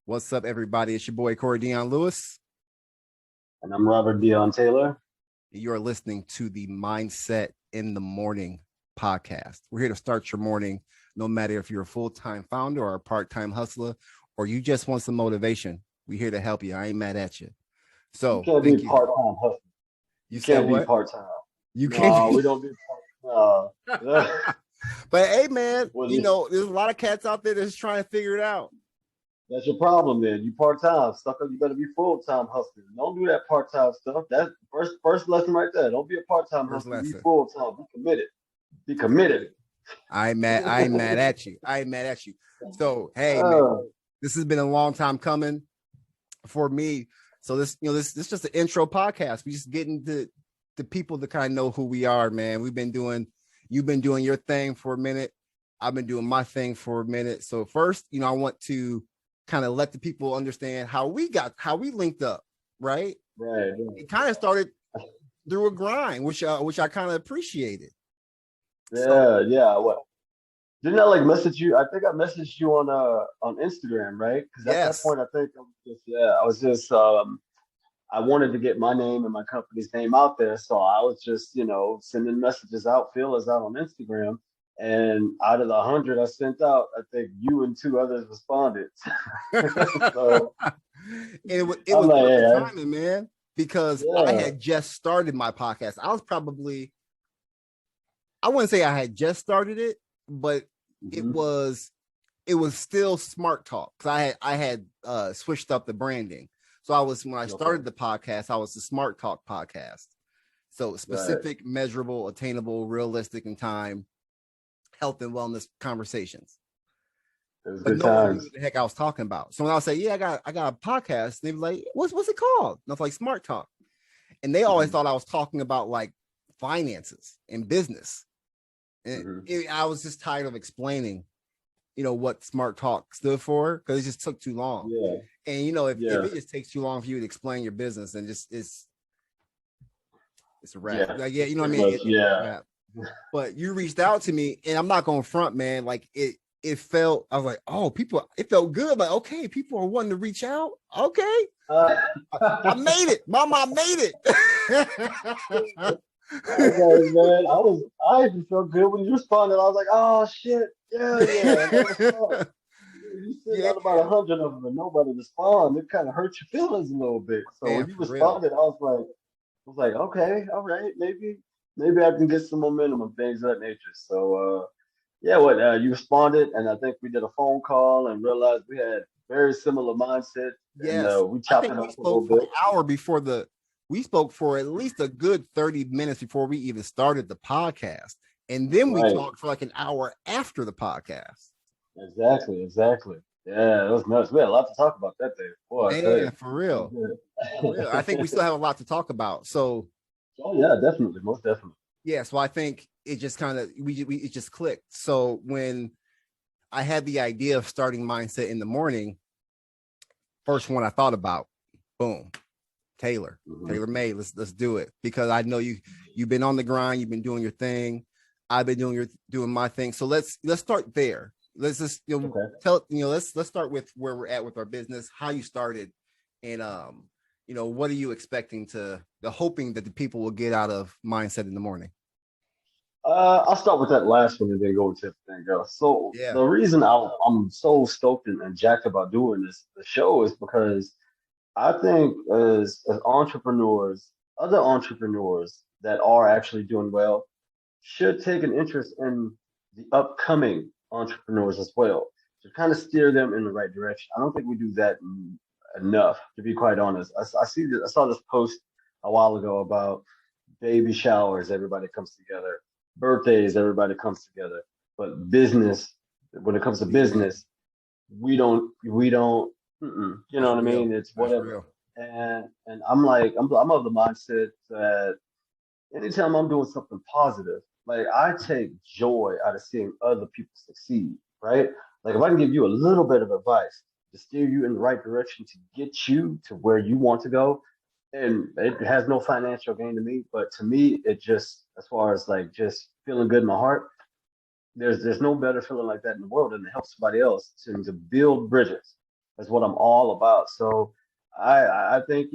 What's up, everybody? It's your boy Corey Dion Lewis. And I'm Robert Dion Taylor. You're listening to the Mindset in the Morning podcast. We're here to start your morning, no matter if you're a full-time founder or a part-time hustler, or you just want some motivation. We're here to help you. I ain't mad at you. So you can't be part-time hustler. You can't what? be part-time. You can't. No, we don't do part-time. But hey, man, there's a lot of cats out there that's trying to figure it out. That's your problem, man. You part-time, sucker. You better be full-time hustler. Don't do that part-time stuff. That's first lesson right there. Don't be a part-time hustler. Be full-time. Be committed. Be committed. I ain't mad at you. I ain't mad at you. So hey, man, this has been a long time coming for me. So this is just an intro podcast. We just getting the people to kind of know who we are, man. You've been doing your thing for a minute. I've been doing my thing for a minute. So first, I want to kind of let the people understand how we linked up, right? Right. It kind of started through a grind, which I kind of appreciated. Yeah. What? Didn't I message you? I think I messaged you on Instagram, right? Because at that point, I think I wanted to get my name and my company's name out there, so I was just sending messages out, feelers out on Instagram. And out of the 100 I sent out, I think you and 2 others responded. So, it was perfect timing, man, because I had just started my podcast. I wouldn't say I had just started it, but it was still Smart Talk, because I had switched up the branding. So when I started the podcast, I was the Smart Talk podcast. So specific, measurable, attainable, realistic in time, health and wellness conversations. But no one knew what the heck I was talking about. So when I would say, I got a podcast, they were like, what's it called? And I was like, Smart Talk. And they always thought I was talking about like finances and business. And I was just tired of explaining, what Smart Talk stood for, because it just took too long. Yeah. And if it just takes too long for you to explain your business, then it's a wrap. Yeah. You know what I mean? But you reached out to me, and I'm not gonna front, man. Like it felt, I was like, it felt good. Like, okay, people are wanting to reach out. Okay. I made it. Mama, I made it. Okay, man. I just felt good when you responded. I was like, oh shit. Yeah. You sent out about 100 of them and nobody responded. It kind of hurt your feelings a little bit. So when you responded, I was like, okay, all right, maybe I can get some momentum and things of that nature. So you responded, and I think we did a phone call and realized we had very similar mindset. Yes, and we chopped it up a little bit. An hour before we spoke for at least a good 30 minutes before we even started the podcast. And then we talked for like an hour after the podcast. Exactly. Yeah, it was nuts. We had a lot to talk about that day. Boy, man, for real. I think we still have a lot to talk about. So, yeah, definitely, most definitely. Yeah, so I think it just kind of it just clicked. So when I had the idea of starting Mindset in the Morning, first one I thought about, boom, Taylor Made. Let's do it, because I know you've been on the grind, you've been doing your thing, I've been doing my thing. So let's start there. Let's just let's start with where we're at with our business, how you started, and what are you expecting hoping that the people will get out of Mindset in the Morning? I'll start with that last one and then go into everything else. So the reason I'm so stoked and jacked about doing the show is because I think as entrepreneurs, other entrepreneurs that are actually doing well should take an interest in the upcoming entrepreneurs as well, to kind of steer them in the right direction. I don't think we do that enough, to be quite honest. I saw this post a while ago about baby showers, everybody comes together, birthdays, everybody comes together, but business, when it comes to business, we don't you know what I mean? It's whatever. And I'm of the mindset that anytime I'm doing something positive, like I take joy out of seeing other people succeed, right? Like if I can give you a little bit of advice to steer you in the right direction to get you to where you want to go, and it has no financial gain to me, but to me, it just, as far as like just feeling good in my heart, there's no better feeling like that in the world than to help somebody else to build bridges. That's what I'm all about. So I think,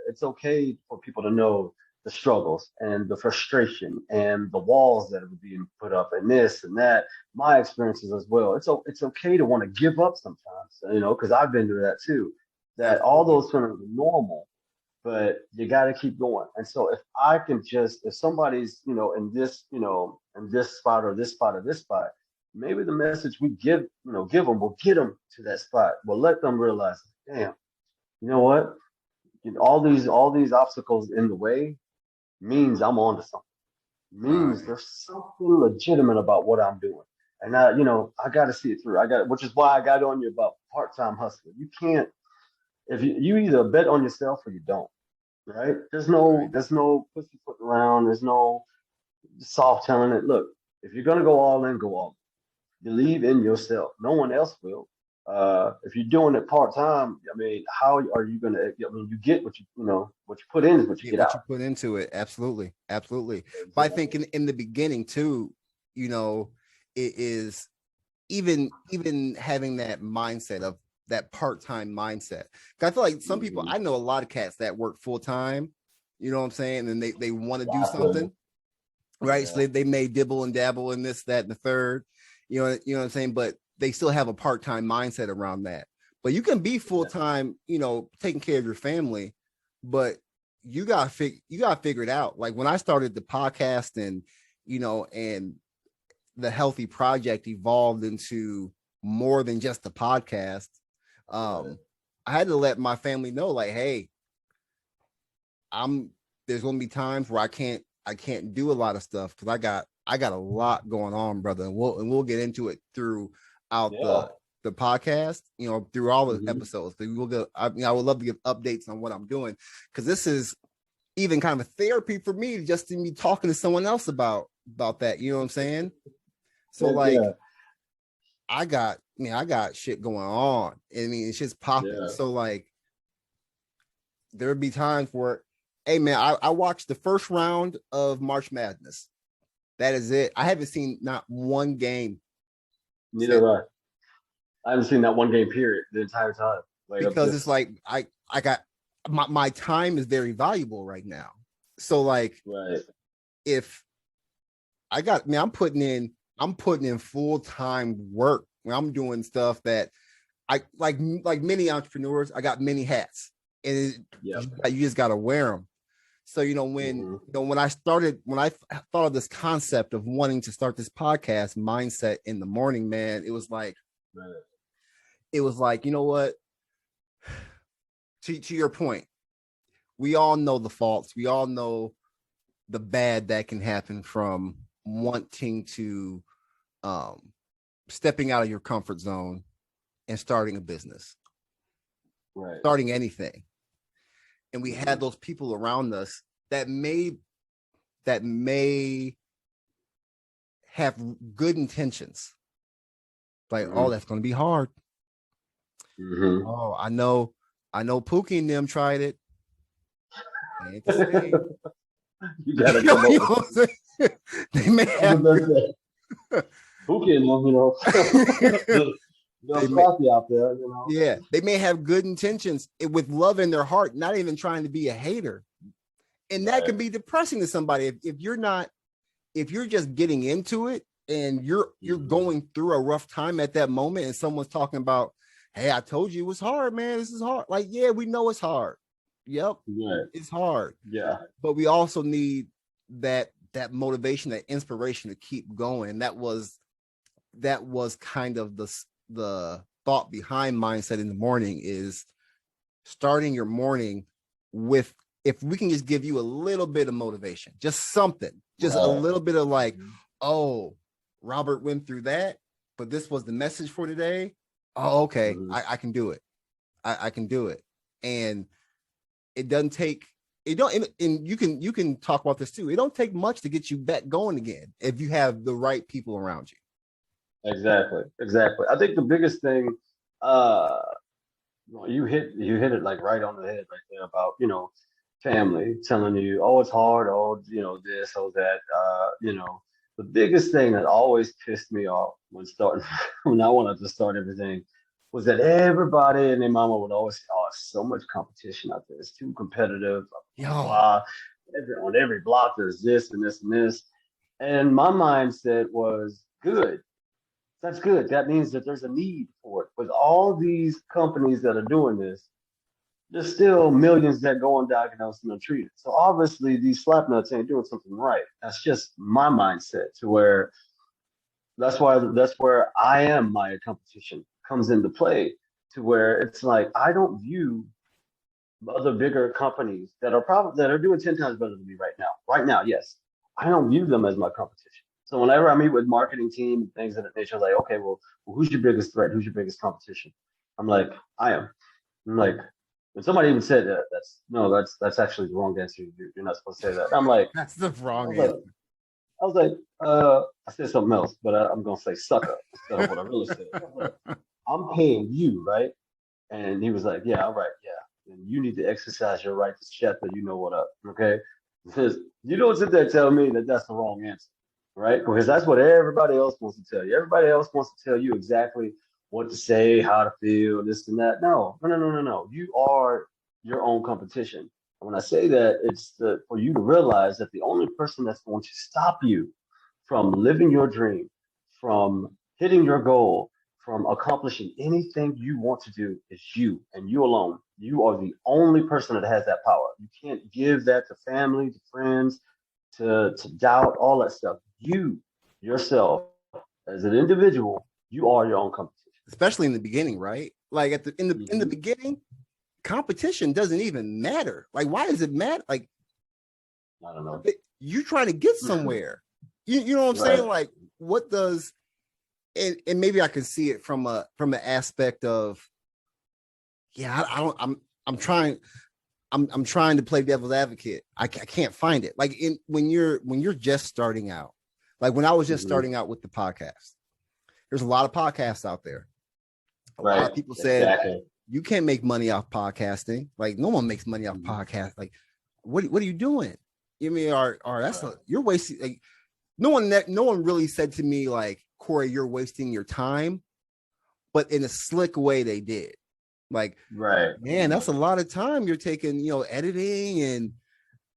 it's okay for people to know the struggles and the frustration and the walls that are being put up and this and that. My experiences as well. It's okay to want to give up sometimes, because I've been through that too. That all Absolutely. those feelings are normal, but you got to keep going. And so if somebody's, in this spot or this spot or this spot, maybe the message we give them will get them to that spot. We'll let them realize, damn, you know what? All these obstacles in the way means I'm onto something. Means Right. there's something legitimate about what I'm doing. And I got to see it through. Which is why I got on you about part-time hustling. You can't, if you either bet on yourself or you don't, right? Right. There's no pussyfoot around. There's no soft telling it. Look, if you're gonna go all in, go all in. Believe in yourself. No one else will. If you're doing it part time, I mean, how are you gonna? I mean, you get what you put in is what you Get get what out. you put into it. Absolutely. Absolutely. But I think Exactly. in the beginning too, you know, it is even having that mindset of that part-time mindset. 'Cause I feel like some people, Mm-hmm. I know a lot of cats that work full-time, you know what I'm saying? And they want to do Lots of them. something, right? So Yeah. they may dibble and dabble in this, that, and the third, you know what I'm saying? But they still have a part-time mindset around that. But you can be Exactly. full-time, taking care of your family, but you gotta figure it out. Like when I started the podcast and the healthy project evolved into more than just a podcast. Right. um I had to let my family know, like, hey, I'm there's gonna be times where I can't do a lot of stuff because I got a lot going on, brother, and we'll get into it throughout Yeah. the podcast, through all the Mm-hmm. episodes. We'll get, I would love to give updates on what I'm doing, because this is even kind of a therapy for me, just to be talking to someone else about that. You know what I'm saying? So Heck like, yeah. I got shit going on. I mean, it's just popping. Yeah. So like, there would be times where, hey man, I watched the first round of March Madness. That is it. I haven't seen not one game Neither since, have I. I haven't seen that one game period the entire time. Like I'm because it's just like I got my time is very valuable right now. So like, right. if I'm putting in full-time work when I'm doing stuff that I like many entrepreneurs. I got many hats, and Yep. you just got to wear them. So Mm-hmm. when I thought of this concept of wanting to start this podcast mindset in the morning, man, Right. it was like, you know what? To your point, we all know the faults. We all know the bad that can happen from wanting to um stepping out of your comfort zone and starting a business, Right. starting anything. And we had Mm-hmm. those people around us that may have good intentions. Like, oh, Mm-hmm. that's going to be hard. Mm-hmm. Oh, I know Pookie and them tried it. It ain't the same. You gotta you know, come up you know with what I'm saying? They may I was have gonna say, who can, they may coffee out there. yeah, they may have good intentions with love in their heart, not even trying to be a hater. And that Right. can be depressing to somebody if you're just getting into it and you're Mm-hmm. going through a rough time at that moment, and someone's talking about, hey, I told you it was hard, man, this is hard. Like, yeah, we know it's hard. Yep, Right. it's hard. Yeah. But we also need that motivation, that inspiration to keep going. And that was kind of the thought behind mindset in the morning, is starting your morning with, if we can just give you a little bit of motivation, just something, just a Right. little bit of like, Mm-hmm. oh, Robert went through that, but this was the message for today. Oh, okay, Mm-hmm. I can do it. I can do it. And it doesn't take it don't and you can talk about this too. It don't take much to get you back going again if you have the right people around you. Exactly. Exactly. I think the biggest thing, uh, you hit it like right on the head right there about family telling you, oh, it's hard, oh, this, oh, that. The biggest thing that always pissed me off when starting when I wanted to start everything was that everybody and their mama would always say, "Oh, it's so much competition out there. It's too competitive." Blah, blah, Yo, blah. On every block, there's this and this and this. And my mindset was good. That's good. That means that there's a need for it. With all these companies that are doing this, there's still millions that go undiagnosed and untreated. So obviously, these slapnuts ain't doing something right. That's just my mindset to where that's where I am my competition comes into play to where it's like I don't view other bigger companies that are doing 10 times better than me right now. Right now, yes. I don't view them as my competition. So whenever I meet with marketing team and things of that nature, like, okay, well, who's your biggest threat? Who's your biggest competition? I'm like, I am. I'm like, when somebody even said that, that's actually the wrong answer. You're not supposed to say that. I'm like, that's the I wrong was like, answer. I was like, I said something else, but I'm gonna say sucker instead of what I really said. I was like, I'm paying you, right? And he was like, yeah, all right, yeah. And you need to exercise your right to chat that you know what up, okay? Because you don't sit there telling me that that's the wrong answer, right? Because that's what everybody else wants to tell you. Everybody else wants to tell you exactly what to say, how to feel, this and that. No, no, no, no, no, no. You are your own competition. And when I say that, for you to realize that the only person that's going to stop you from living your dream, from hitting your goal, from accomplishing anything you want to do is you and you alone. You are the only person that has that power. You can't give that to family, to friends, to doubt, all that stuff. You yourself, as an individual, you are your own competition. Especially in the beginning, right? Like in the Mm-hmm. beginning, competition doesn't even matter. Like, why does it matter? Like, I don't know. you trying to get somewhere. You know what I'm saying? Right. Like, what does and maybe I can see it from an aspect of, yeah, I don't I'm trying to play devil's advocate. I can't find it. Like when you're just starting out, like when I was just Mm-hmm. starting out with the podcast, there's a lot of podcasts out there. A lot Right. of people said Exactly. you can't make money off podcasting. Like no one makes money off Mm-hmm. podcast. Like what are you doing? You mean, or that's Right. you're wasting. Like no one really said to me like, Corey, you're wasting your time, but in a slick way they did. Like, Right. man, that's a lot of time you're taking, editing and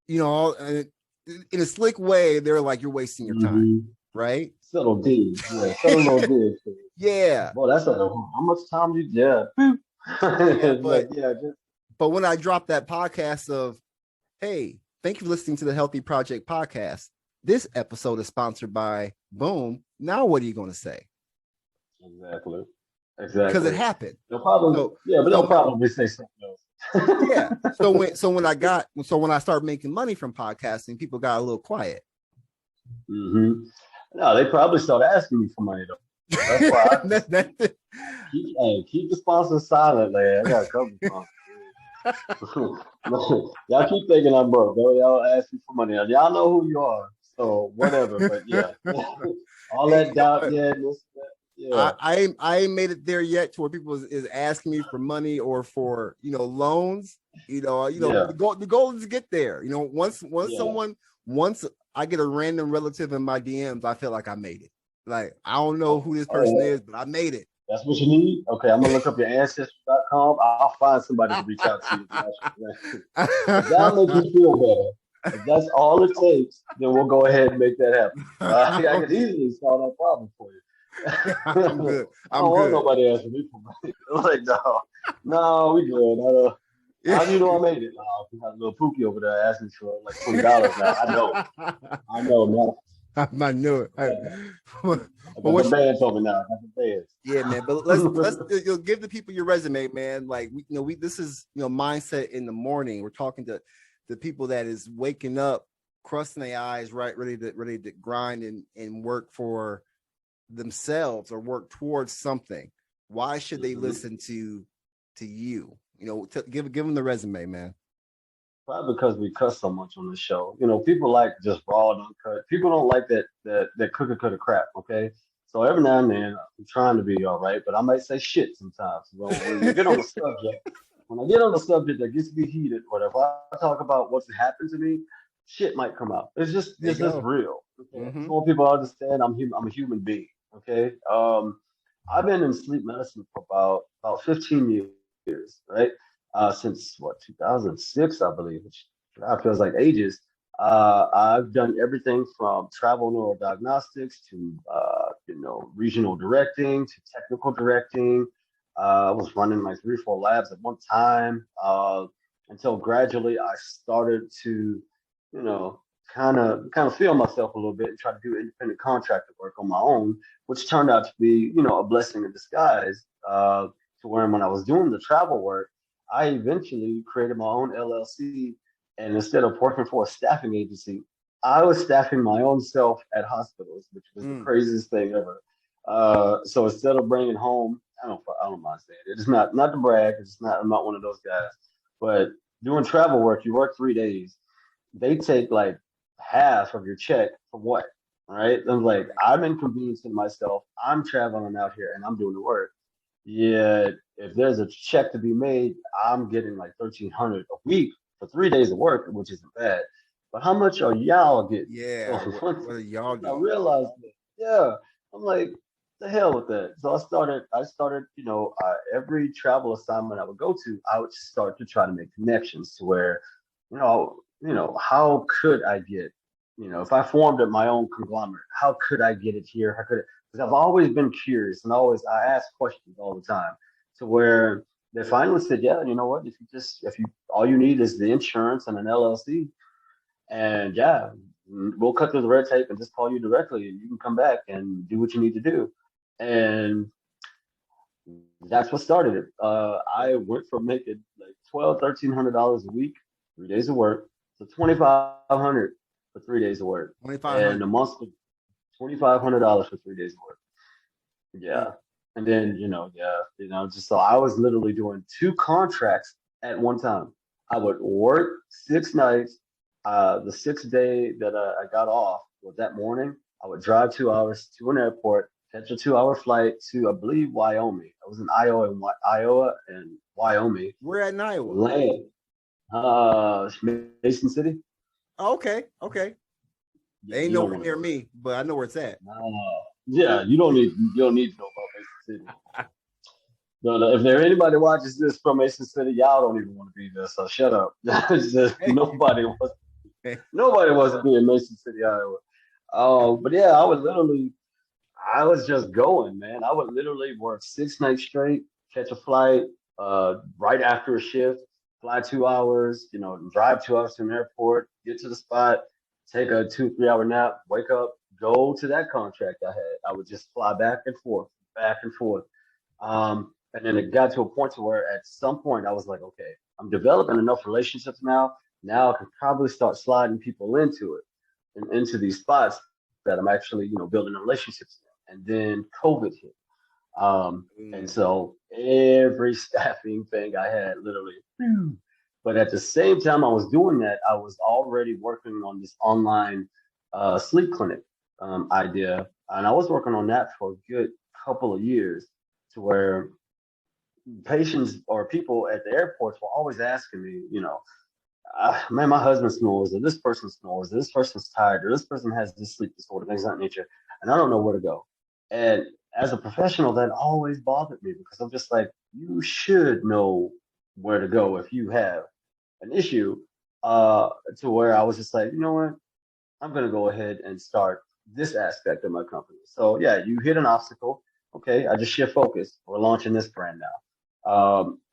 in a slick way. They're like, you're wasting your time, Mm-hmm. right? Subtle D. Yeah. Subtle little D. Yeah, Boy, that's how much time you, yeah. yeah, It's like, yeah, just but when I dropped that podcast of, hey, thank you for listening to the Healthy Project podcast. This episode is sponsored by Boom. Now, what are you going to say? exactly. Because it Exactly. happened. They'll probably, So, yeah, but they'll so probably say something yeah. else. So when I started making money from podcasting, people got a little quiet. Hmm. No, they probably start asking me for money though. That's why I keep the sponsors silent, man. I got a couple sponsors. Y'all keep thinking I'm broke, though. Y'all ask me for money. Y'all know who you are, so whatever. But yeah, all Hey, that doubt, yeah, this, that, yeah, I ain't made it there yet to where people is asking me for money or for loans. yeah, The goal is to get there. yeah. Once I get a random relative in my DMs, I feel like I made it. Like I don't know Oh, who this person oh, is, but I made it. that's what you need? Okay, I'm gonna look up your ancestry.com. I'll find somebody to reach out to you. If that'll make you feel better, if that's all it takes, then we'll go ahead and make that happen. I can easily solve that problem for you. I'm good. I I'm don't want good. nobody asking me for money. I'm like, no, we good. How do you know I made it? No, we got a little Pookie over there asking for like $20 now. I know now. I knew it. But I got the what bands over now. I got the bands. Yeah, man. But let's give the people your resume, man. Like we this is mindset in the morning. We're talking to the people that is waking up, crusting their eyes, right, ready to grind and work for themselves or work towards something. Why should they Mhm. listen to you? Give them the resume, man. Probably because we cuss so much on the show. People like just raw and uncut. People don't like that cookie cutter crap. Okay, so every now and then I'm trying to be all right, but I might say shit sometimes. Well, when we get on the subject, when I get on the subject that gets me heated, whatever I talk about what's happened to me, shit might come out. There you It's just go. real. Okay, I just Mm-hmm. want people to understand I'm human. I'm a human being. Okay. I've been in sleep medicine for about 15 years, right? Since what 2006, I believe, which feels like ages. I've done everything from travel neurodiagnostics to regional directing to technical directing. I was running like 3 or 4 labs at one time until gradually I started to, you know, kind of feel myself a little bit and try to do independent contractor work on my own, which turned out to be, a blessing in disguise. To where when I was doing the travel work, I eventually created my own LLC, and instead of working for a staffing agency, I was staffing my own self at hospitals, which was the craziest thing ever. So instead of bringing home, I don't mind saying it. It's not to brag. It's not. I'm not one of those guys. But doing travel work, you work 3 days. They take like half of your check for what? Right? I'm like, I'm inconveniencing myself. I'm traveling out here and I'm doing the work. Yeah, if there's a check to be made, I'm getting like 1,300 a week for 3 days of work, which isn't bad. But how much are y'all getting? Yeah, So what once are y'all I getting? realized that, yeah, I'm like, the hell with that. So I started, every travel assignment I would go to, I would start to try to make connections to where, how could I get, if I formed up my own conglomerate, how could I get it here? How could it? Because I've always been curious and I ask questions all the time to where they finally said, yeah, you know what? If you all you need is the insurance and an LLC, and yeah, we'll cut through the red tape and just call you directly, and you can come back and do what you need to do. And that's what started it. I went from making like 1,200 to 1,300 dollars a week, 3 days of work, to 2,500 for 3 days of work, and a 2,500. month of $2,500 for 3 days of work. Yeah. And then, just so I was literally doing two contracts at one time. I would work 6 nights. The sixth day that I got off was that morning. I would drive 2 hours to an airport, catch a 2 hour flight to, I believe, Wyoming. I was in Iowa and Wyoming. We're at Iowa. Land. Mason City. Okay. Yeah, They ain't you don't nowhere want to near go there. me, but I know where it's at. Yeah, you don't need to know about Mason City. No, if there anybody watches this from Mason City, y'all don't even want to be there. So shut up. It's just Hey, nobody wants to be in Mason City, Iowa. But yeah, I was just going, man. I would literally work 6 nights straight, catch a flight, right after a shift, fly 2 hours, drive 2 hours to an airport, get to the spot, take a 2, 3 hour nap, wake up, go to that contract I had. I would just fly back and forth, back and forth. And then it got to a point to where at some point I was like, okay, I'm developing enough relationships now. Now I can probably start sliding people into it and into these spots that I'm actually, building relationships in. And then COVID hit. And so every staffing thing I had literally, but at the same time I was doing that, I was already working on this online sleep clinic idea. And I was working on that for a good couple of years to where patients or people at the airports were always asking me, man, my husband snores, or this person snores, or this person's tired, or this person has this sleep disorder, things of that nature, and I don't know where to go. And as a professional, that always bothered me because I'm just like, you should know where to go if you have an issue. To where I was just like, you know what, I'm gonna go ahead and start this aspect of my company. So yeah, you hit an obstacle. Okay, I just shift focus. We're launching this brand now.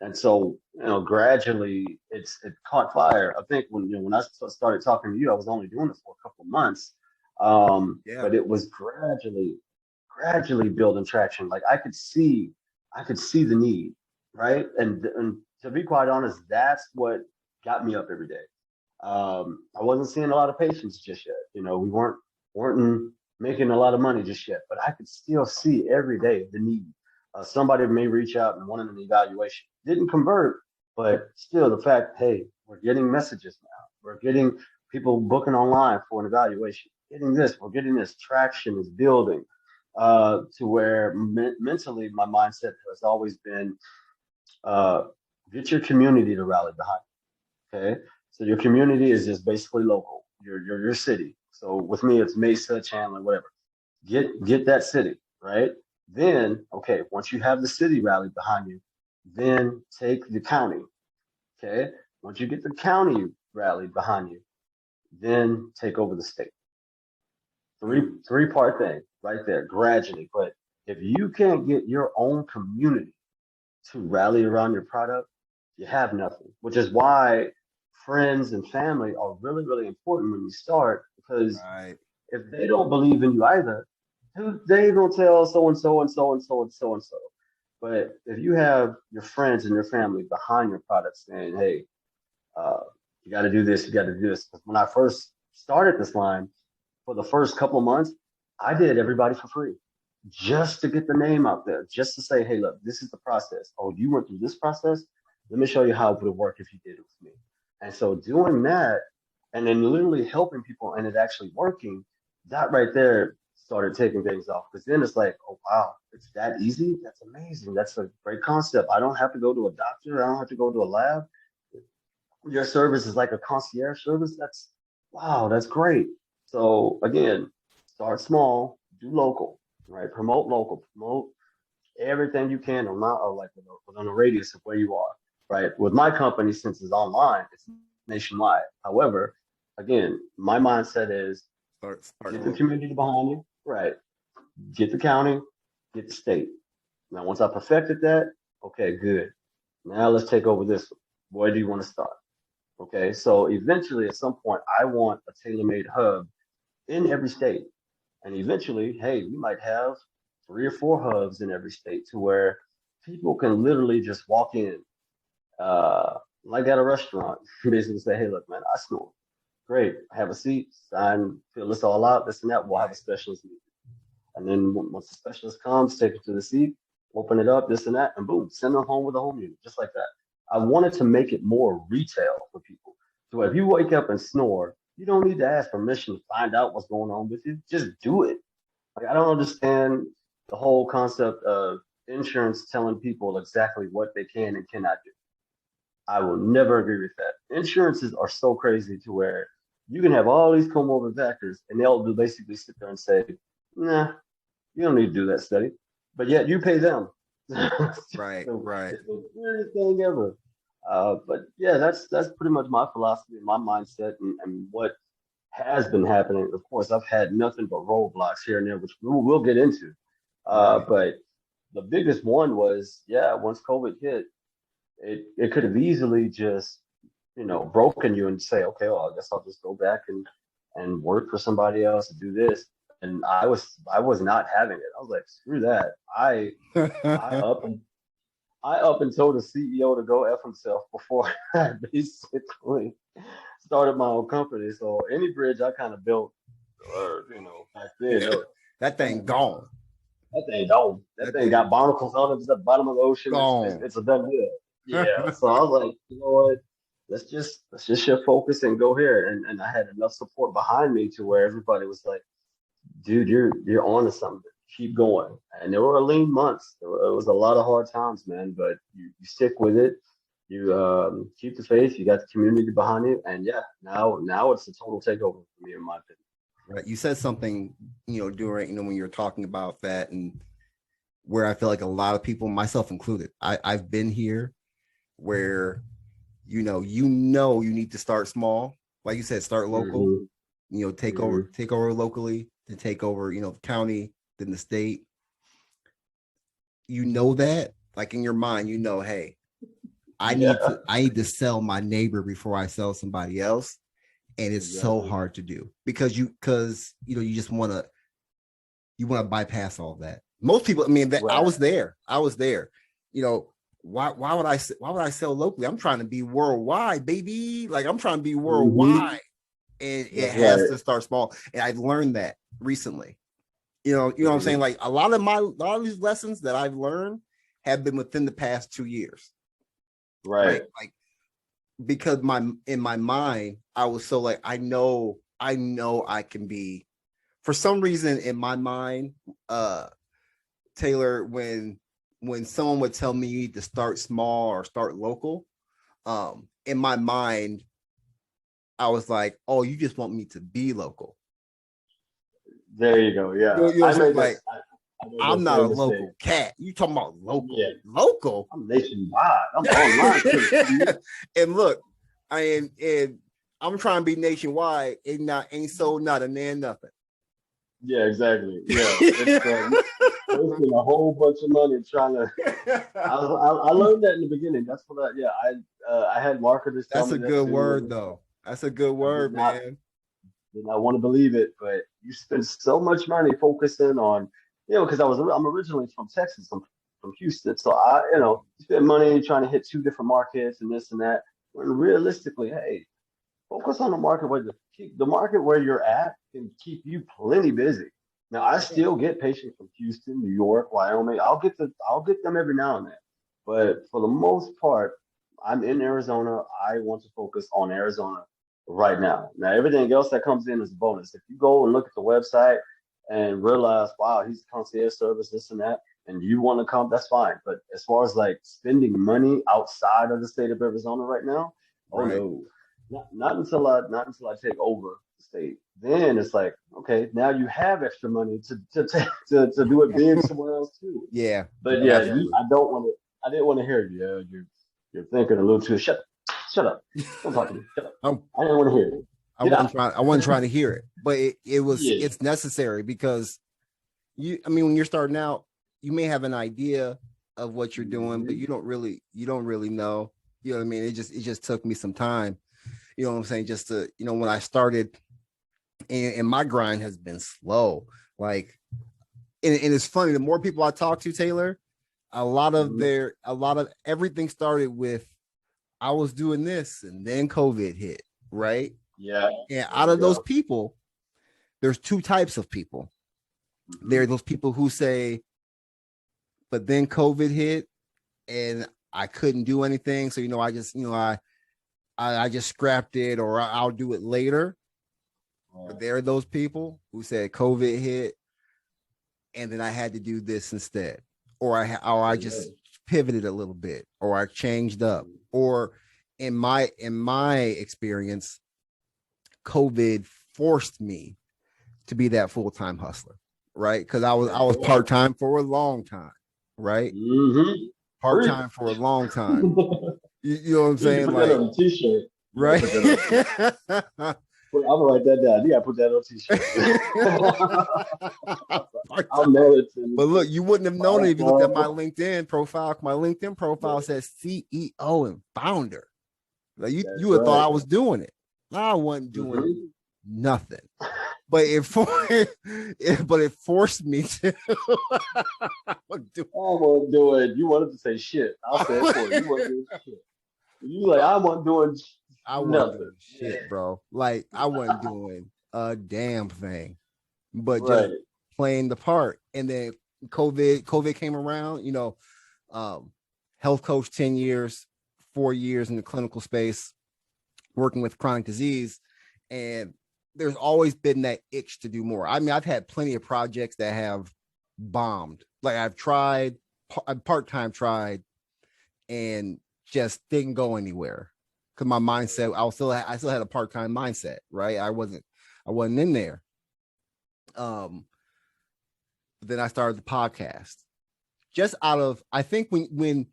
And so, gradually it caught fire. I think when I started talking to you, I was only doing it for a couple of months. yeah. But it was gradually building traction. Like I could see the need, right? And to be quite honest, that's what got me up every day. I wasn't seeing a lot of patients just yet. We weren't making a lot of money just yet, but I could still see every day the need. Somebody may reach out and wanted an evaluation. Didn't convert, but still the fact, hey, we're getting messages now. We're getting people booking online for an evaluation. Getting this, we're getting this traction is building. To where mentally my mindset has always been uh, get your community to rally behind. Okay, so your community is just basically local. Your city. So with me, it's Mesa, Chandler, whatever. Get that city right. Then, okay, once you have the city rally behind you, then take the county. Okay. Once you get the county rally behind you, then take over the state. Three-part thing right there, gradually. But if you can't get your own community to rally around your product, you have nothing. Which is why friends and family are really, really important when you start, because Right. if they don't believe in you either, they gonna tell so and so and so and so and so and so. But if you have your friends and your family behind your product saying, "Hey, uh, you got to do this, you got to do this," because when I first started this line, for the first couple of months, I did everybody for free just to get the name out there, just to say, "Hey, look, this is the process. Oh, you went through this process. Let me show you how it would work if you did it with me." And so doing that, and then literally helping people and it actually working, that right there started taking things off. Because then it's like, oh wow, it's that easy. That's amazing. That's a great concept. I don't have to go to a doctor. I don't have to go to a lab. Your service is like a concierge service. That's wow, that's great. So again, start small, do local, right? Promote local, promote everything you can on not like within a radius of where you are, right? With my company, since it's online, it's nationwide. However, again, my mindset is Start get the local. community behind you, right? Get the county, get the state. Now, once I perfected that, okay, good. Now let's take over this one. Where do you want to start? Okay, so eventually, at some point, I want a tailor-made hub in every state. And eventually, hey, we might have 3 or 4 hubs in every state to where people can literally just walk in, like at a restaurant, basically say, "Hey, look, man, I snore. Great, have a seat, sign, fill this all out, this and that. We'll have a Right. specialist meet." And then once the specialist comes, take it to the seat, open it up, this and that, and boom, send them home with a home unit, just like that. I wanted to make it more retail for people. So if you wake up and snore, you don't need to ask permission to find out what's going on with you. Just do it. Like I don't understand the whole concept of insurance telling people exactly what they can and cannot do. I will never agree with that. Insurances are so crazy to where you can have all these comorbid factors and they'll basically sit there and say, "Nah, you don't need to do that study," but yet you pay them. It's just Right. Right. it's the weirdest thing ever. But yeah, that's pretty much my philosophy and my mindset and what has been happening. Of course, I've had nothing but roadblocks here and there, which we'll get into. Right. But the biggest one was, yeah, once COVID hit, it could have easily just broken you and say, okay, well, I guess I'll just go back and work for somebody else to do this. And I was not having it. I was like, screw that. I up and I up and told the CEO to go F himself before I basically started my own company. So any bridge I kind of built or back then, Yeah. that, That thing that, gone. that thing don't. That That thing thing got barnacles on it. It's at the bottom of the ocean. It's, gone. it's a done deal. Yeah. So I was like, you know what? Let's just shift focus and go here. And I had enough support behind me to where everybody was like, dude, you're on to something. Keep going. And there were lean months. It was a lot of hard times, man. But you stick with it. You keep the faith. You got the community behind you, and yeah, now it's a total takeover for me, in my opinion. Right. You said something, during, when you're talking about that, and where I feel like a lot of people, myself included, I've been here where, you need to start small. Like you said, start local, Hmm. Hmm. take over locally, to take over, county, then the state. That, like in your mind, hey, Yeah, I need to sell my neighbor before I sell somebody else. And it's so exactly. hard to do because you just want to bypass all that. Most people, I mean, that Right. I was there. You know, why would I sell locally? I'm trying to be worldwide, baby. Like I'm trying to be Hmm. worldwide, and it That's has right. to start small. And I've learned that recently. What I'm saying. Hmm. Like a lot of these lessons that I've learned have been within the past 2 years, Right. right? Like because in my mind, I was so like I know I can be. For some reason, in my mind, uh, Taylor, when someone would tell me you need to start small or start local, in my mind, I was like, oh, you just want me to be local. There you go. Yeah, You know what I I'm saying? made that. Like, I'm not a local cat. You talking about local? Yeah. Local? I'm nationwide. I'm online. And look, and I'm trying to be nationwide. Ain't sold not a man nothing. Yeah, exactly. Yeah, it's wasting a whole bunch of money trying to. I learned that in the beginning. That's what I had marketers tell That's me a that good too. word, though. That's a good word, man. Did not want to believe it, but you spend so much money focusing on, because I'm originally from Texas. I'm from Houston, so you spend money trying to hit two different markets and this and that. When realistically, hey, focus on the market the market where you're at can keep you plenty busy. Now, I still get patients from Houston, New York, Wyoming. I'll get them every now and then, but for the most part, I'm in Arizona. I want to focus on Arizona right now. Now, everything else that comes in is a bonus. If you go and look at the website and realize, wow, he's a concierge service, this and that, and you want to come, that's fine. But as far as like spending money outside of the state of Arizona right now, oh no. Not until I take over the state. Then it's like, okay, now you have extra money to do it big somewhere else too. Yeah. But yeah, I didn't want to hear you. You're thinking a little too. Shut up. Don't talk to me. Shut up. I didn't want to hear it. I wasn't trying to hear it, but it's necessary because when you're starting out, you may have an idea of what you're doing, but you don't really know. You know what I mean? It just took me some time. You know what I'm saying? Just to, when I started, and my grind has been slow. Like, and it's funny. The more people I talk to, Taylor, a lot of everything started with, I was doing this and then COVID hit, right? Yeah. And out of those people, there's two types of people. There are those people who say, but then COVID hit and I couldn't do anything. So, I just scrapped it, or I'll do it later. But there are those people who said COVID hit, and then I had to do this instead, or I just pivoted a little bit, or I changed up, or in my experience, COVID forced me to be that full-time hustler, right? Because I was part-time for a long time, right? Part-time for a long time. You know what I'm saying? Put that on a t-shirt. Right. I'm gonna write that down. You gotta put that on a t-shirt. I'll know it. But look, you wouldn't have known it if you looked at my LinkedIn profile. My LinkedIn profile says CEO and founder. Like you would have thought I was doing it. I wasn't doing nothing. But it forced me to. I wasn't doing. You wanted to say shit. I'll say it for you. You wasn't doing shit. You like I wasn't doing. Nothing. Doing shit, bro. Like I wasn't doing a damn thing, but just playing the part. And then COVID came around. Health coach 10 years, 4 years in the clinical space, working with chronic disease, and there's always been that itch to do more. I mean, I've had plenty of projects that have bombed. Like I've tried, part-time tried, and just didn't go anywhere. Because my mindset, I still had a part-time mindset, right? I wasn't in there. Then I started the podcast. Just out of, I think when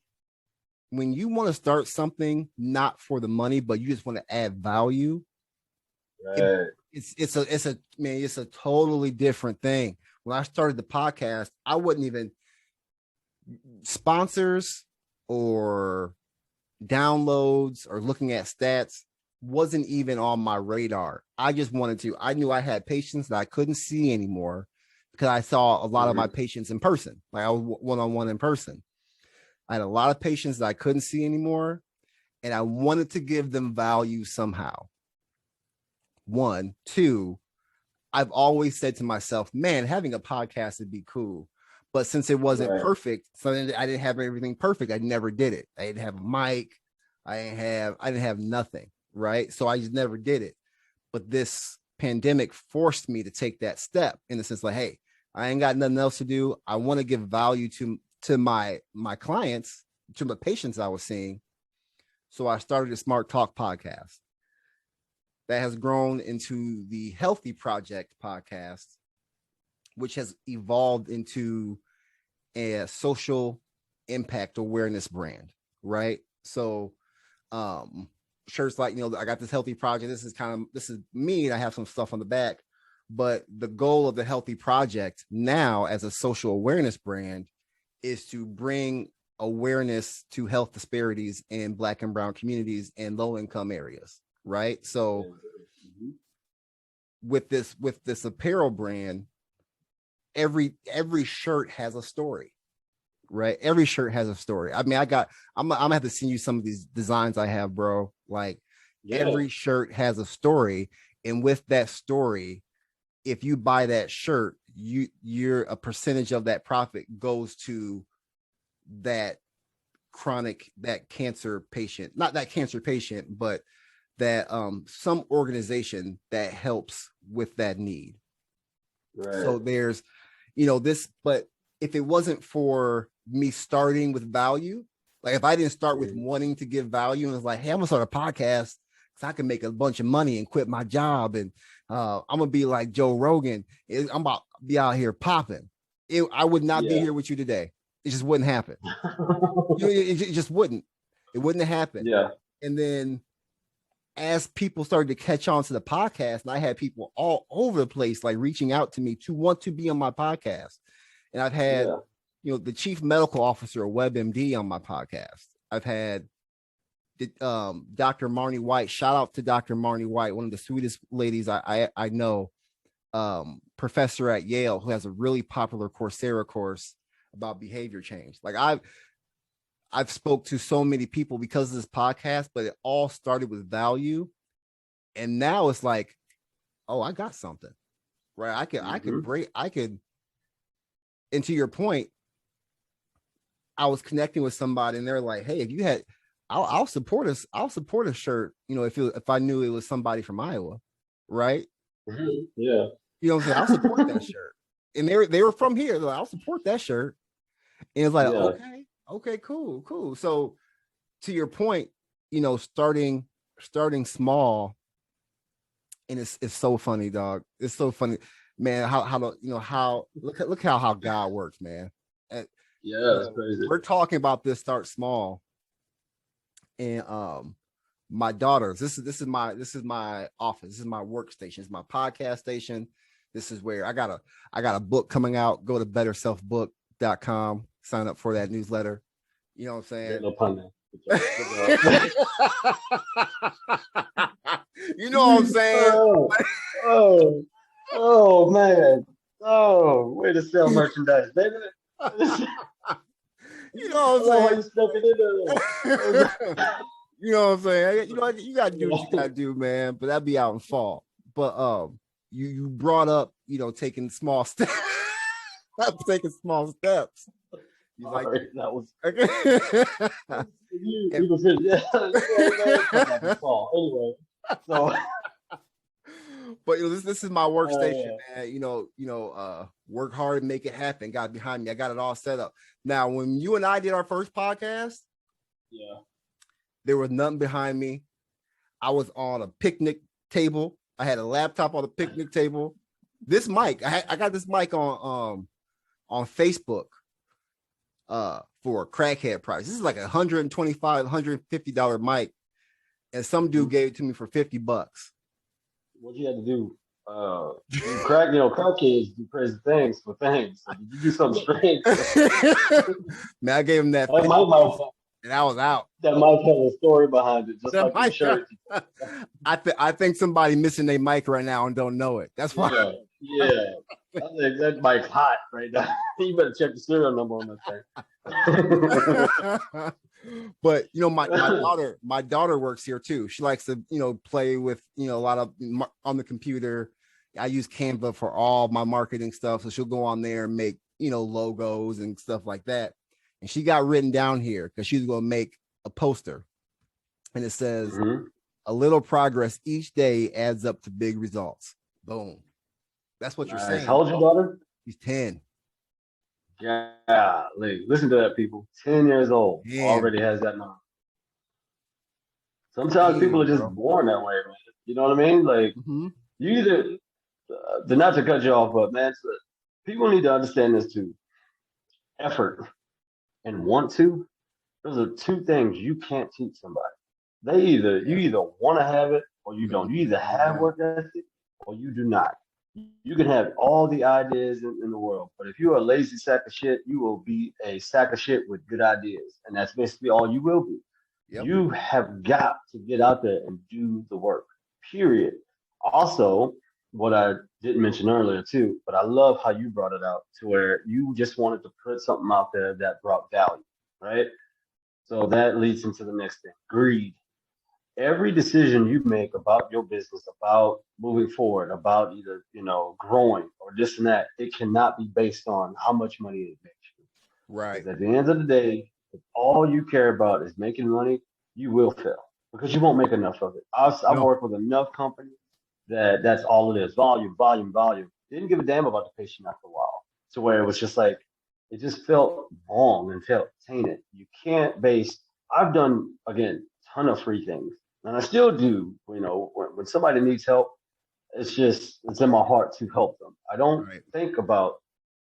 you want to start something not for the money, but you just want to add value, it's a totally different thing. When I started the podcast, I wasn't even sponsors or downloads or looking at stats wasn't even on my radar. I just wanted to. I knew I had patients that I couldn't see anymore because I saw a lot of my patients in person. Like I was one-on-one in person. I had a lot of patients that I couldn't see anymore, and I wanted to give them value somehow. 1, 2, I've always said to myself, man, having a podcast would be cool. But since it wasn't perfect, so I didn't have everything perfect. I never did it. I didn't have a mic. I didn't have nothing. Right. So I just never did it. But this pandemic forced me to take that step in the sense like, hey, I ain't got nothing else to do. I want to give value to my clients, to the patients I was seeing. So I started a Smart Talk podcast that has grown into the Healthy Project podcast, which has evolved into a social impact awareness brand, right? So shirts like, I got this healthy project. This is me, and I have some stuff on the back. But the goal of the Healthy Project now as a social awareness brand is to bring awareness to health disparities in Black and brown communities and low income areas, right? So with this apparel brand, every shirt has a story, right? Every shirt has a story. I mean, I'm gonna have to send you some of these designs I have, bro. Like every shirt has a story, and with that story, if you buy that shirt, you're a percentage of that profit goes to that cancer patient, not that cancer patient, but that some organization that helps with that need. Right. So there's, this, but if it wasn't for me starting with value, like if I didn't start with wanting to give value and was like, hey, I'm gonna start a podcast because I can make a bunch of money and quit my job, and I'm gonna be like Joe Rogan, I'm about to be out here popping, I would not be here with you today. It just wouldn't happen. It just wouldn't. It wouldn't happen. Yeah. And then as people started to catch on to the podcast, and I had people all over the place like reaching out to me to want to be on my podcast. And I've had, the chief medical officer of WebMD on my podcast. I've had Dr. Marnie White. Shout out to Dr. Marnie White, one of the sweetest ladies I know, professor at Yale, who has a really popular Coursera course about behavior change. Like I've spoke to so many people because of this podcast, but it all started with value. And now it's like, oh, I got something, right? I could, and to your point, I was connecting with somebody and they're like, hey, if you had, I'll support us. I'll support a shirt, if I knew it was somebody from Iowa, right? Yeah. You know what I'm saying? I'll support that shirt. And they were from here. Like, I'll support that shirt. And it's like, okay, cool. So to your point, starting small, and it's so funny, dog. It's so funny, man. How look how God works, man. It's crazy. We're talking about this start small, and my daughters. This is my office. This is my workstation. It's my podcast station. This is where I got a book coming out. Go to betterselfbook.com. Sign up for that newsletter. You know what I'm saying? No pun there. You know what I'm saying? Oh man. Oh, way to sell merchandise, baby. You know what I'm saying? You know what I'm saying? You gotta do what you gotta do, man. But that'd be out in fall. But you brought up, taking small steps. Taking small steps. He's like, that was anyway. So, but this is my workstation, man. Work hard and make it happen. Got behind me. I got it all set up. Now, when you and I did our first podcast, there was nothing behind me. I was on a picnic table. I had a laptop on the picnic table. This mic, I got this mic on Facebook for a crackhead price. This is like $125, $150 mic, and some dude gave it to me for $50. What you had to do? Crackheads do crazy things for things. So did you do something strange? Man, I gave him that, and I was out. That might have a story behind it, just that like your shirt. I think somebody missing their mic right now and don't know it. That's why. Yeah. I think that mic's hot right now. You better check the serial number on that thing. But my daughter works here too. She likes to play with a lot of on the computer. I use Canva for all my marketing stuff, so she'll go on there and make logos and stuff like that. And she got written down here because she's going to make a poster, and it says, "A little progress each day adds up to big results." Boom. That's what you're saying. How old's your daughter? She's 10. Yeah, listen to that, people. 10 years old. Already has that knowledge. Sometimes people are just born that way, man. You know what I mean? Like, you either, not to cut you off, but man, people need to understand this too. Effort and want to, those are two things you can't teach somebody. You either want to have it or you don't. You either have work ethic or you do not. You can have all the ideas in the world, but if you're a lazy sack of shit, you will be a sack of shit with good ideas, and that's basically all you will be. Yep. You have got to get out there and do the work. Period. Also, what I didn't mention earlier too, but I love how you brought it out to where you just wanted to put something out there that brought value, right? So that leads into the next thing, greed. Every decision you make about your business, about moving forward, about either, growing or this and that, it cannot be based on how much money it makes you. Right. Because at the end of the day, if all you care about is making money, you will fail because you won't make enough of it. I've worked with enough companies that's all it is. Volume, volume, volume. Didn't give a damn about the patient after a while. To where it was just like, it just felt wrong and felt tainted. You can't base, I've done, again, a ton of free things. And I still do, when somebody needs help, it's in my heart to help them. I don't think about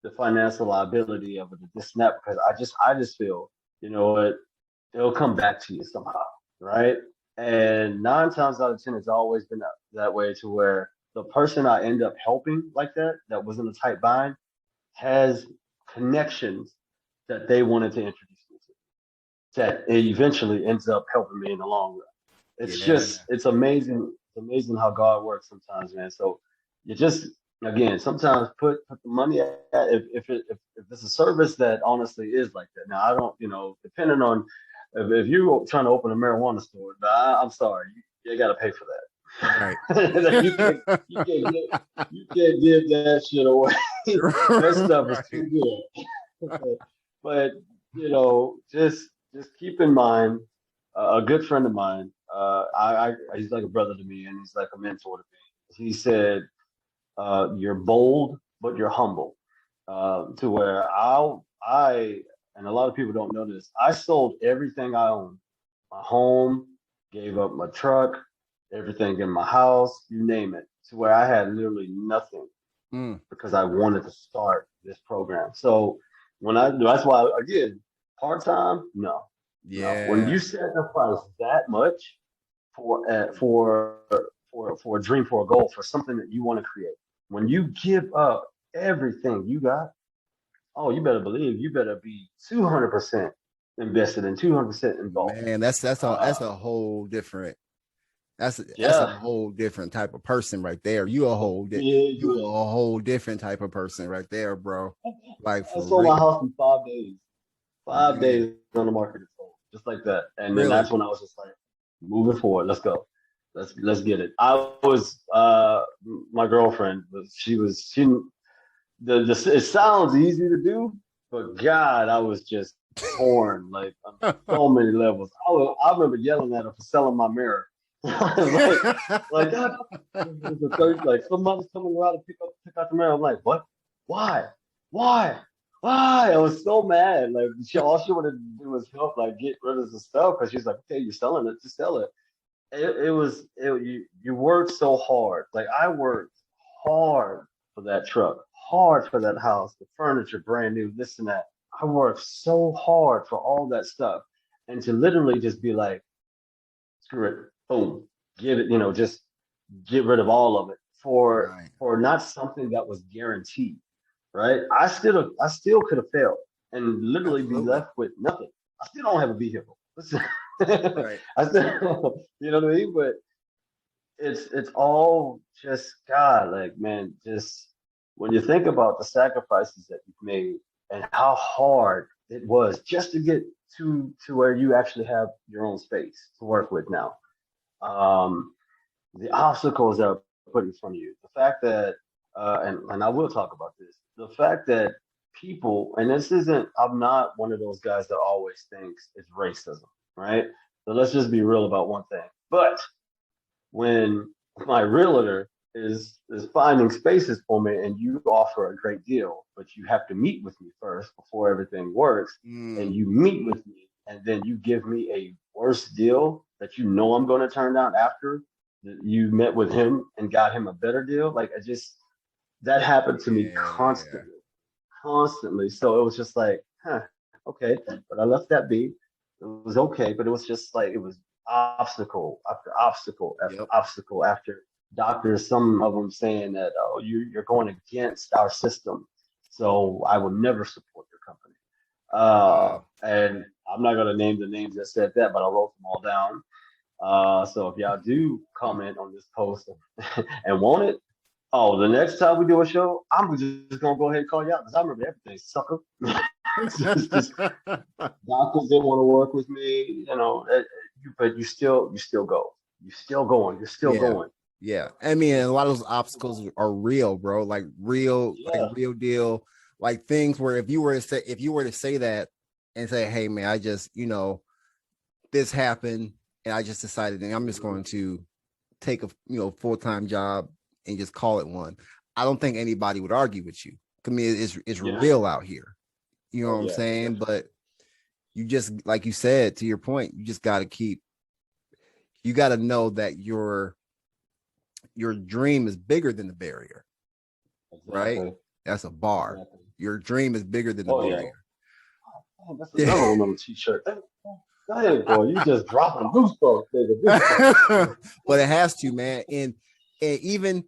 the financial liability of it, this and that, because I just feel, it'll come back to you somehow, right? And 9 times out of 10, it's always been that way to where the person I end up helping like that was in a tight bind, has connections that they wanted to introduce me to. That it eventually ends up helping me in the long run. It's amazing. It's amazing how God works sometimes, man. So you just, again, sometimes put the money at if it's a service that honestly is like that. Now I don't, depending on if you're trying to open a marijuana store, I'm sorry, you got to pay for that. Right. you can't give that shit away. That stuff is too good. But just keep in mind, a good friend of mine, he's like a brother to me, and he's like a mentor to me. He said, "You're bold, but you're humble." To where and a lot of people don't know this. I sold everything I owned, my home, gave up my truck, everything in my house, you name it, to where I had literally nothing because I wanted to start this program. So that's why, again, part-time, no. Yeah. No. When you sacrifice that much for a dream, for a goal, for something that you want to create, when you give up everything you got, you better believe you better be 200% invested and 200% involved. Man, that's a whole different. That's a whole different type of person right there. You a whole different type of person right there, bro. Like, I sold my house in 5 days. 5 days on the market, just like that. And then that's when I was just like, moving forward, let's go, let's get it. I was my girlfriend, it sounds easy to do, but God, I was just torn like on so many levels. I remember yelling at her for selling my mirror. like somebody's coming around to pick out the mirror. I'm like, what? Why? I was so mad. Like all she wanted to do was help, like get rid of the stuff, because she's like, okay, you're selling it, just sell it. You worked so hard. Like I worked hard for that truck, hard for that house, the furniture, brand new, this and that. I worked so hard for all that stuff, and to literally just be like, screw it, boom, give it, just get rid of all of it for not something that was guaranteed, right? I still could have failed and literally be left with nothing. I still don't have a vehicle. I still, you know what I mean? But it's all just God, like, man, just when you think about the sacrifices that you've made and how hard it was just to get to where you actually have your own space to work with now. The obstacles that are put in front of you, the fact that, and I will talk about this, the fact that people, and I'm not one of those guys that always thinks it's racism, right? So let's just be real about one thing. But when my realtor is finding spaces for me and you offer a great deal, but you have to meet with me first before everything works, and you meet with me and then you give me a worse deal that I'm going to turn down after you met with him and got him a better deal. Like that happened to me constantly. constantly. So it was just like, okay. But I left that be. It was okay, but it was just like it was obstacle after obstacle after Yep. obstacle after doctors, some of them saying that, oh, you're going against our system, so I will never support your company. Wow. And I'm not gonna name the names that said that, but I wrote them all down. So if y'all do comment on this post and want it, oh, the next time we do a show, I'm just gonna go ahead and call you out because I remember everything, sucker. Just doctors didn't want to work with me, but you still go, you still going, you're still Yeah. going. Yeah. I mean, a lot of those obstacles are real, bro. Like real deal. Like things where if you were to say that and say, hey man, I just, this happened and I just decided and I'm just going to take a full-time job and just call it one. I don't think anybody would argue with you. I mean, it's real out here. You know what I'm saying? But you just, like you said, to your point, you just got to know that your dream is bigger than the barrier, right? That's a bar. Exactly. Your dream is bigger than the barrier. Oh, that's another one on the t-shirt. Hey, boy, you just dropping goosebumps, nigga. But it has to, man. And even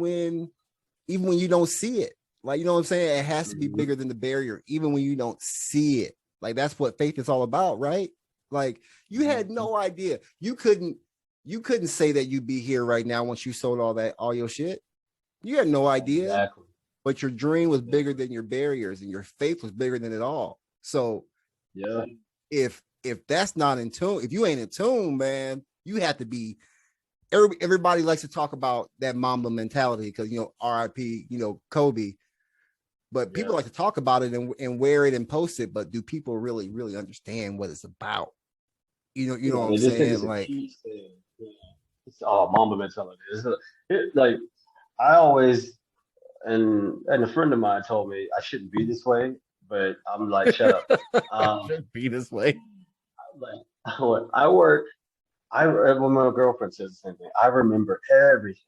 when you don't see it, like, you know what I'm saying? It has to be bigger than the barrier, even when you don't see it. Like, that's what faith is all about, right? Like, you had no idea. You couldn't say that you'd be here right now once you sold all your shit. You had no idea. Exactly. But your dream was bigger than your barriers, and your faith was bigger than it all. So if that's not in tune, if you ain't in tune, man, you have to be. Everybody likes to talk about that Mamba mentality because, RIP, Kobe. But people like to talk about it and wear it and post it. But do people really, really understand what it's about? You know what I'm saying? Like, it's Mamba mentality. Like, I always, and a friend of mine told me I shouldn't be this way, but I'm like, shut up. Shouldn't be this way. Like, I work. When my girlfriend says the same thing. I remember everything.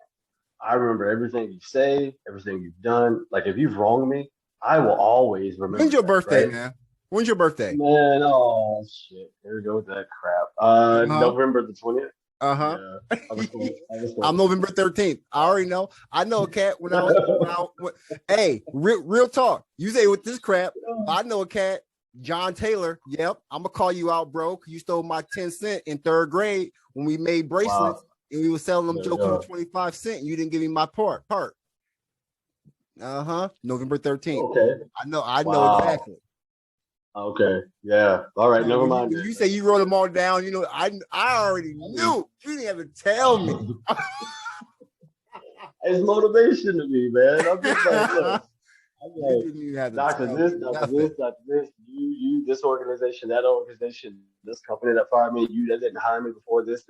I remember everything you say, everything you've done. Like, if you've wronged me, I will always remember. When's your birthday, right? man? When's your birthday? Man, oh shit. Here we go with that crap. November the 20th. Uh-huh. Yeah. I'm November 13th. I already know. I know a cat when I was hey, real talk. You say with this crap, I know a cat. John Taylor, yep. I'm gonna call you out, bro. You stole my 10 cents in third grade when we made bracelets and we were selling them jokers for 25 cents. And you didn't give me my part. November 13th. Okay. I know exactly. Okay. Yeah. All right. Never mind. You say you wrote them all down. I already knew. You didn't have to tell me. It's motivation to me, man. I'm just like, look. Doctor this, you, this organization, that organization, this company that fired me, you that didn't hire me before this.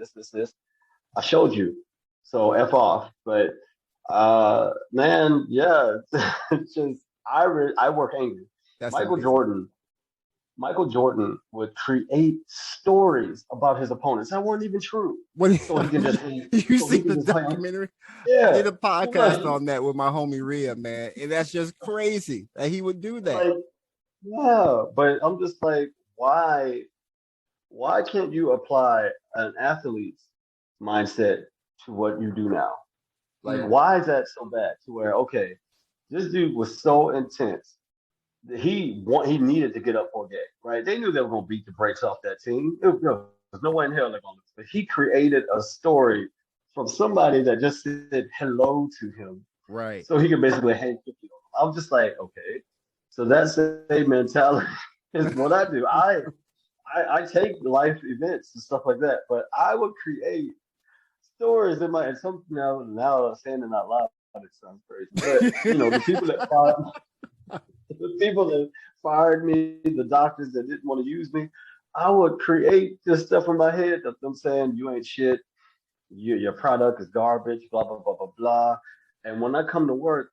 I showed you. So F off. But man, yeah, it's just I work angry. Michael Jordan would create stories about his opponents that weren't even true. So he can just you see the documentary? Yeah. I did a podcast on that with my homie Rhea, man. And that's just crazy that he would do that. But I'm just like, why can't you apply an athlete's mindset to what you do now? Like, why is that so bad? To where, okay, this dude was so intense. He needed to get up for a game, right? They knew they were going to beat the brakes off that team. There's no way in hell they're going to lose. But he created a story from somebody that just said hello to him. Right. So he could basically hang 50 on him. I'm just like, okay. So that's a mentality is what I do. I take life events and stuff like that, but I would create stories in my, and some, now saying it out loud, it sounds crazy. But, the people that fired me, the doctors that didn't want to use me, I would create this stuff in my head of them saying, you ain't shit, your product is garbage, blah, blah, blah, blah, blah. And when I come to work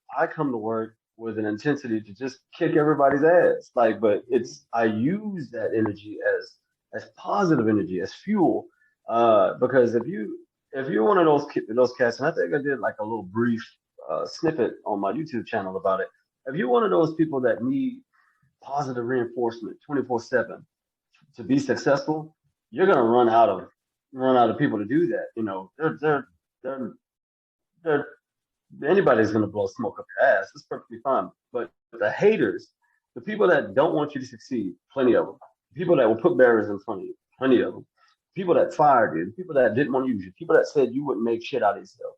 with an intensity to just kick everybody's ass. But I use that energy as positive energy, as fuel. Because if you're one of those cats, and I think I did like a little brief snippet on my YouTube channel about it. if you're one of those people that need positive reinforcement 24/7 to be successful, you're gonna run out of people to do that. You know, they're they're anybody's gonna blow smoke up your ass. It's perfectly fine. But the haters, the people that don't want you to succeed, plenty of them. People that will put barriers in front of you, plenty of them. People that fired you, people that didn't want to use you, people that said you wouldn't make shit out of yourself,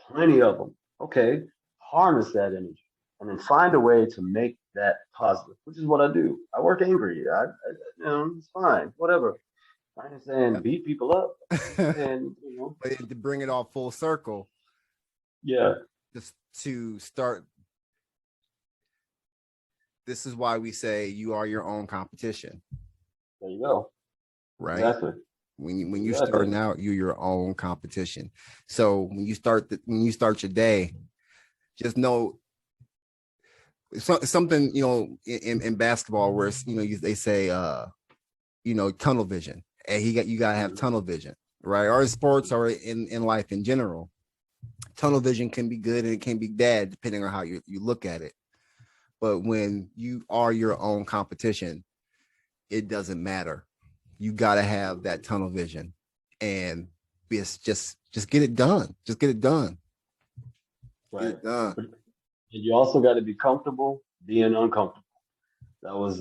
plenty of them. Okay, harness that energy and then find a way to make that positive, which is what I do. I work angry. You know, it's fine, whatever. I ain't saying beat people up, and you know, but to bring it all full circle, yeah, just to start. This is why we say you are your own competition. There you go. Right. Exactly. When you're starting out, you're your own competition. So when you start your day, just know something, you know, in basketball where it's, you know, they say you know, tunnel vision. And you gotta have tunnel vision, right? Or in sports or in life in general. Tunnel vision can be good and it can be bad depending on how you look at it. But when you are your own competition, it doesn't matter. You got to have that tunnel vision and just get it done. Just get it done. Right. Get it done. And you also got to be comfortable being uncomfortable. That was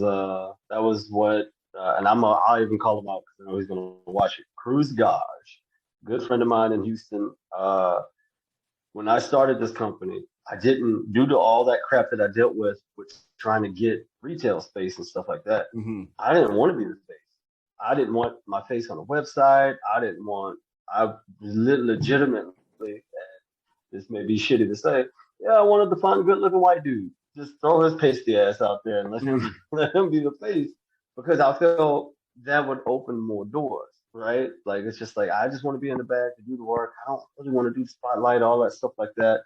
what, and I'll even call him out because I know he's gonna watch it. Cruz Gage, good friend of mine in Houston. When I started this company, I didn't, due to all that crap that I dealt with trying to get retail space and stuff like that. Mm-hmm. I didn't want to be the face. I didn't want my face on a website. I legitimately, this may be shitty to say, I wanted to find a good looking white dude. Just throw his pasty ass out there and let him be the face, because I felt that would open more doors, right? Like, it's just like, I just want to be in the back to do the work. I don't really want to do the spotlight, all that stuff like that.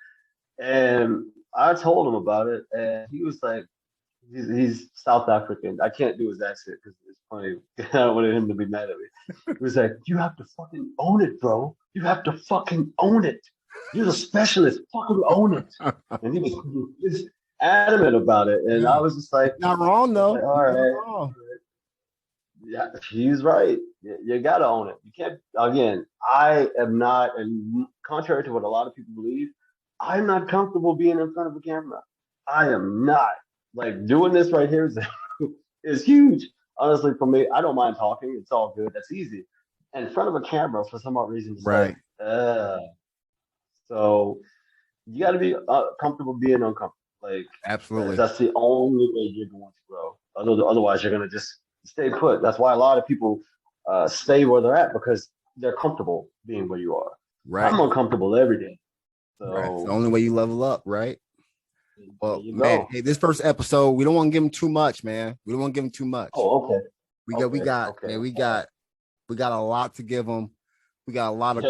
And I told him about it, and he was like, he's South African. I can't do his accent because it's funny. I don't want him to be mad at me. He was like, you have to fucking own it, bro. You have to fucking own it. You're the specialist. Fucking own it. And he was just adamant about it. And I was just like, not wrong though. Like, all right. Yeah, he's right. You got to own it. You can't, again, I am not, and contrary to what a lot of people believe, I'm not comfortable being in front of a camera. I am not. Like, doing this right here is huge. Honestly, for me, I don't mind talking. It's all good. That's easy. And in front of a camera, for some odd reason, right. So you got to be comfortable being uncomfortable. Like, absolutely. That's the only way you're going to grow. Otherwise, you're going to just stay put. That's why a lot of people stay where they're at, because they're comfortable being where you are. Right. I'm uncomfortable every day. So right. It's the only way you level up, right? Well, man, hey, this first episode, we don't want to give him too much, man. We don't want to give him too much. Oh, okay. We got a lot to give them. We got a lot of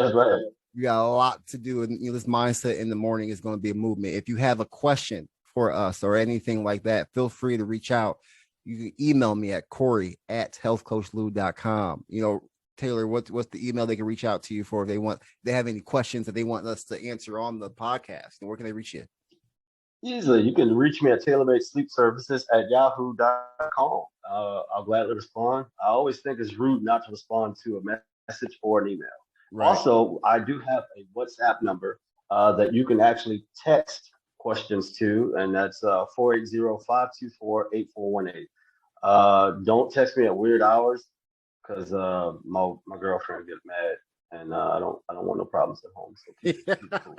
we got a lot to do, and this mindset in the morning is going to be a movement. If you have a question for us or anything like that, feel free to reach out. You can email me at Corey@healthcoachlou.com. You know, Taylor, what's the email they can reach out to you for if they have any questions that they want us to answer on the podcast? And where can they reach you? Easily. You can reach me at taylormadesleepservices@yahoo.com. I'll gladly respond. I always think it's rude not to respond to a message or an email. Right. Also, I do have a WhatsApp number that you can actually text questions to, and that's 480-524-8418. Don't text me at weird hours, because my girlfriend gets mad, and I don't want no problems at home. So keep cool.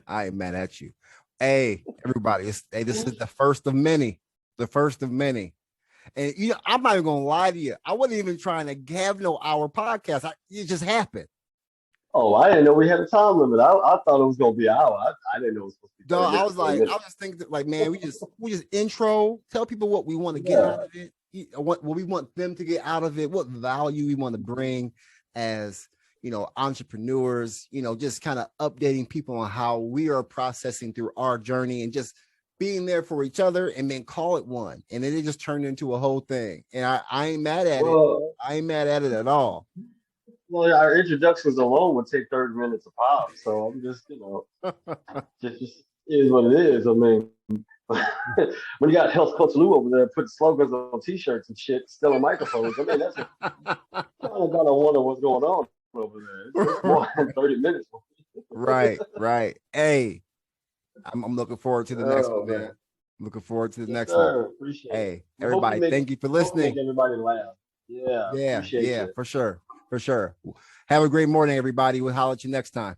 I ain't mad at you. Hey, everybody! This is the first of many. The first of many. And you know, I'm not even gonna lie to you. I wasn't even trying to have no hour podcast. It just happened. Oh, I didn't know we had a time limit. I thought it was gonna be an hour. I didn't know it was supposed to be. I was just thinking that, like, man, we just intro, tell people what we want to get out of it, what we want them to get out of it, what value we want to bring as, you know, entrepreneurs, you know, just kind of updating people on how we are processing through our journey and just being there for each other, and then call it one. And then it just turned into a whole thing. And I ain't mad at it. I ain't mad at it at all. Well, our introductions alone would take 30 minutes a pop. So I'm just, you know, just is what it is. I mean, when you got Health Coach Lou over there putting slogans on T-shirts and shit, stealing microphones. I mean, that's kind of wonder what's going on over there. It's more than 30 minutes. Right. Hey, I'm looking forward to the next one, man. Looking forward to the next one. Appreciate it. Hey, everybody, thank you for listening. Make everybody laugh. Yeah, for sure. Have a great morning, everybody. We'll holler at you next time.